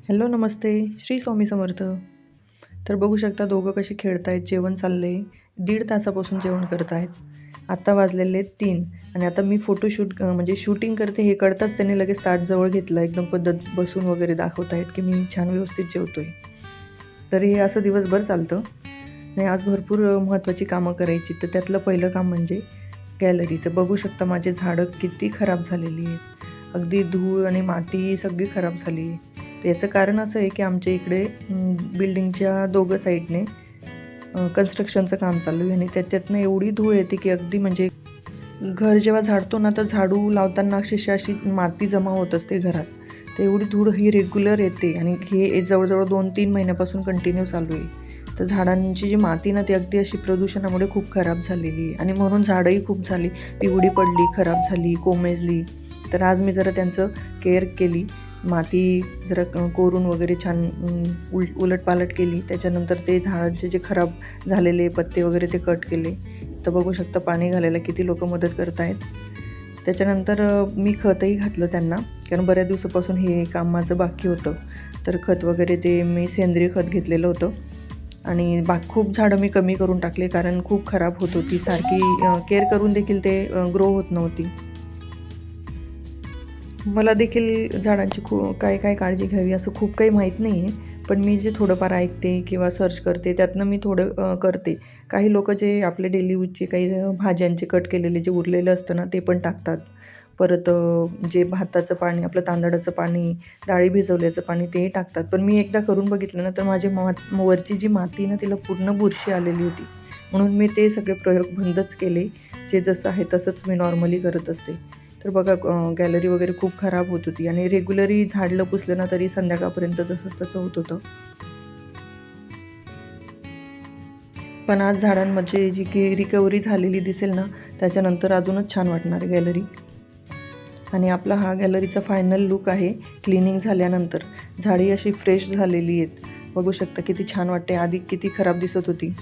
Hello नमस्ते. श्री स्वामी समर्थ. तर बघू शकता दोघं कसे खेळत आहेत. जेवण चाललं आहे. 1.5 तासापासून जेवण करत आहेत. आत्ता वाजलेले 3 आणि आता मी फोटोशूट म्हणजे शूटिंग करते हे कळताच त्यांनी लगेच ताट जवळ घेतलं. एकदम पद्धत बसून वगैरे दाखवत आहेत की मी छान व्यवस्थित जेवतोय. तर हे असं दिवसभर चालतं आणि आज भरपूर महत्त्वाची कामं करायची. तर त्यातलं पहिलं काम म्हणजे गॅलरी. तर बघू शकता माझे झाडं किती खराब झालेली आहेत. अगदी धूळ आणि माती सगळी खराब झाली आहे. तर याचं कारण असं आहे की आमच्या इकडे बिल्डिंगच्या दोघं साईडने कन्स्ट्रक्शनचं काम चालू आहे आणि त्याच्यातनं एवढी धूळ येते की अगदी म्हणजे घर जेव्हा झाडतो ना तर झाडू लावताना अक्षरशः अशी माती जमा होत असते घरात. तर एवढी धूळ ही रेग्युलर येते आणि हे जवळजवळ 2-3 महिन्यापासून कंटिन्यू चालू आहे. तर झाडांची जी माती ना ती अगदी अशी प्रदूषणामुळे खूप खराब झालेली आहे आणि म्हणून झाडंही खूप झाली, पिवळी पडली, खराब झाली, कोमेजली. तर आज मी जरा त्यांचं केअर केली. माती जरा कोरून वगैरे छान उलटपालट केली. त्याच्यानंतर ते झाडांचे जे खराब झालेले पत्ते वगैरे ते कट केले. तर बघू शकता पाणी घालायला किती लोक मदत करत आहेत. त्याच्यानंतर मी खतही घातलं त्यांना, कारण बऱ्याच दिवसापासून हे काम माझं बाकी होतं. तर खत वगैरे ते मी सेंद्रिय खत घेतलेलं होतं आणि खूप झाडं मी कमी करून टाकले, कारण खूप खराब होत होती. सारखी केअर करून देखील ते ग्रो होत नव्हती. मला देखील झाडांची काय काळजी घ्यावी असं खूप काही माहीत नाही आहे. पण मी जे थोडंफार ऐकते किंवा सर्च करते त्यातनं मी थोडं करते. काही लोकं जे आपले डेली यूजचे काही भाज्यांचे कट केलेले जे उरलेलं असतं ना ते पण टाकतात. परत जे भाताचं पाणी, आपलं तांदळाचं पाणी, डाळी भिजवल्याचं पाणी तेही टाकतात. पण मी एकदा करून बघितलं ना तर माझी वरची जी माती ना तिला पूर्ण बुरशी आलेली होती. म्हणून मी ते सगळे प्रयोग बंदच केले. जे जसं आहे तसंच मी नॉर्मली करत असते. तर बघा गॅलरी वगैरे खूप खराब होत होती आणि रेग्युलरी झाडलं पुसलं ना तरी संध्याकाळपर्यंत तसं होत होतं. पण आज झाडांमध्ये जी की रिकव्हरी झालेली दिसेल ना त्याच्यानंतर अजूनच छान वाटणार गॅलरी. आणि आपला हा गॅलरीचा फायनल लुक आहे क्लिनिंग झाल्यानंतर. झाडी अशी फ्रेश झालेली आहेत. बघू शकता किती छान वाटते. आधी किती खराब दिसत होती.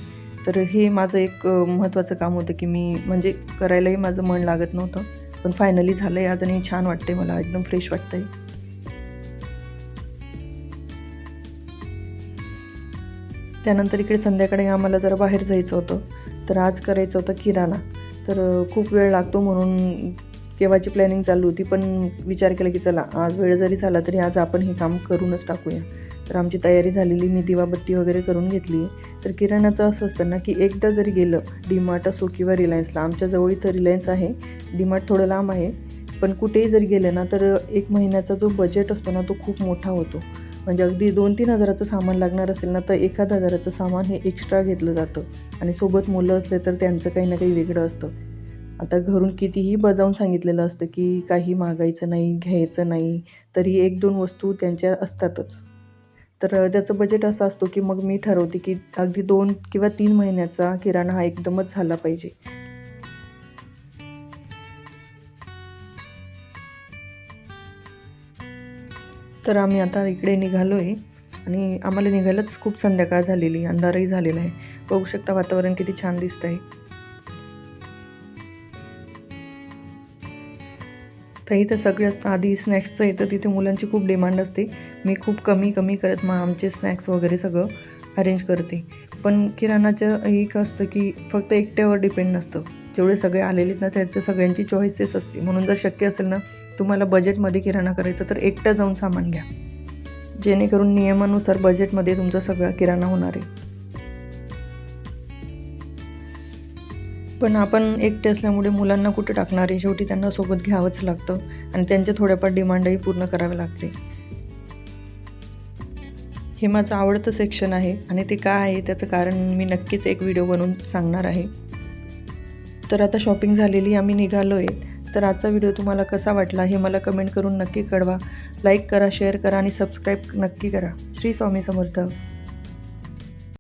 तर हे माझं एक महत्त्वाचं काम होतं की मी म्हणजे करायलाही माझं मन लागत नव्हतं. पण फायनली झालं आहे आज आणि छान वाटते, मला एकदम फ्रेश वाटतं आहे. त्यानंतर इकडे संध्याकाळी आम्हाला जरा बाहेर जायचं होतं. तर आज करायचं होतं किराणा. तर खूप वेळ लागतो म्हणून केव्हाची प्लॅनिंग चालू होती, पण विचार केला की चला आज वेळ जरी झाला तरी आज आपण हे काम करूनच टाकूया. तर आमची तयारी झालेली, मी दिवाबत्ती वगैरे करून घेतली. तर किराण्याचं असं असतं ना की एकदा जरी गेलं डीमार्ट असो किंवा रिलायन्सला, आमच्या जवळ इथं रिलायन्स आहे, डीमार्ट थोडं लांब आहे. पण कुठेही जरी गेलं ना तर 1 महिन्याचा जो बजेट असतो ना तो खूप मोठा होतो. म्हणजे अगदी 2-3 हजाराचं सामान लागणार असेल ना तर 1,000-1,000चं सामान हे एक्स्ट्रा घेतलं जातं. आणि सोबत मुलं असले तर त्यांचं काही ना काही वेगळं असतं. आता घरून कितीही बजावून सांगितलेलं असतं की काही मागायचं नाही, घ्यायचं नाही, तरी 1-2 वस्तू त्यांच्या असतातच. तर त्याचं बजेट असं असतो की मग मी ठरवते की अगदी 2 किंवा 3 महिन्याचा किराणा हा एकदमच झाला पाहिजे. तर आम्ही आता इकडे निघालो आहे आणि आम्हाला निघायलाच खूप संध्याकाळ झालेली, अंधारही झालेला आहे. बघू शकता वातावरण किती छान दिसतं आहे. तर इथं सगळ्यात आधी स्नॅक्सचं येतं, तिथे मुलांची खूप डिमांड असते. मी खूप कमी करत मग आमचे स्नॅक्स वगैरे सगळं अरेंज करते. पण किराणाचं एक असतं की फक्त एकट्यावर डिपेंड नसतं. जेवढे सगळे आलेले आहेत ना त्याचं सगळ्यांची चॉईसेस असते. म्हणून जर शक्य असेल ना तुम्हाला बजेटमध्ये किराणा करायचा तर एकटं जाऊन सामान घ्या. जेणेकरून नियमानुसार बजेटमध्ये तुमचा सगळा किराणा होणार आहे. पण आपण एकटे असल्यामुळे मुलांना कुठे टाकणार आहे, शेवटी त्यांना सोबत घ्यावंच लागतं आणि त्यांच्या थोड्याफार डिमांडही पूर्ण करावे लागते. हे माझं आवडतं सेक्शन आहे आणि ते काय आहे त्याचं कारण मी नक्कीच एक व्हिडिओ बनवून सांगणार आहे. तर आता शॉपिंग झालेली, आम्ही निघालो आहे. तर आजचा व्हिडिओ तुम्हाला कसा वाटला हे मला कमेंट करून नक्की कळवा. लाईक करा, शेअर करा आणि सबस्क्राईब नक्की करा. श्री स्वामी समर्थ.